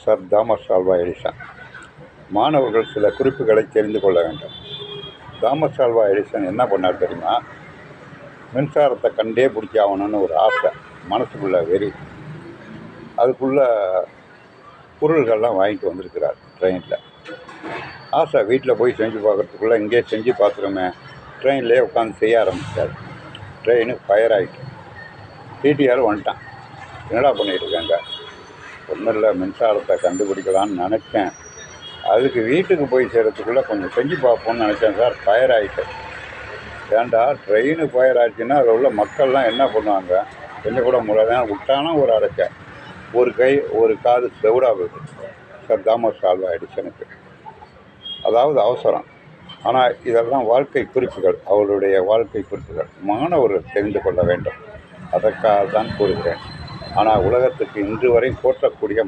Sir Thomas Alva Edison. மாணவர்கள் சில குறிப்புகளை தெரிந்து கொள்ள வேண்டும். தாமஸ் ஆல்வா எடிசன் என்ன பண்ணார் தெரியுமா? மின்சாரத்தை கண்டே பிடிச்சி ஆகணும்னு ஒரு ஆசை, மனசுக்குள்ள வெறி. அதுக்குள்ள பொருள்கள்லாம் வாங்கிட்டு வந்திருக்கிறார் ட்ரெயினில். ஆசை வீட்டில் போய் செஞ்சு பார்க்குறதுக்குள்ளே இங்கேயே செஞ்சு பார்த்துருமே, ட்ரெயின்லேயே உட்காந்து செய்ய ஆரம்பிச்சிட்டார். ட்ரெயின் ஃபயர் ஆகிட்டு டிடிஆர் வந்துட்டான். என்னடா பண்ணிகிட்டு இருக்காங்க? ஒன்றும் இல்லை, மின்சாரத்தை கண்டுபிடிக்கலான்னு நினச்சேன், அதுக்கு வீட்டுக்கு போய் செய்கிறதுக்குள்ளே கொஞ்சம் செஞ்சு பார்ப்போம்னு நினச்சேன் சார், ஃபயர் ஆகிட்டு. ஏன்டா ட்ரெயின் ஃபயர் ஆச்சுன்னா அதில் உள்ள மக்கள்லாம் என்ன பண்ணுவாங்க? கொஞ்சம் கூட முடியாது. விட்டானா ஒரு அரைக்க, ஒரு கை ஒரு காது செவிடாக போகுது சார் தாமஸ் ஆல்வா எடிசனுக்கு. அதாவது அவசரம். ஆனால் இதெல்லாம் வாழ்க்கை குறிப்புகள், அவருடைய வாழ்க்கை குறிப்புகள் மாணவர்கள் தெரிந்து கொள்ள வேண்டும். அதற்காக தான் கூறுகிறேன். ஆனால் உலகத்துக்கு இன்று வரை போற்றக்கூடிய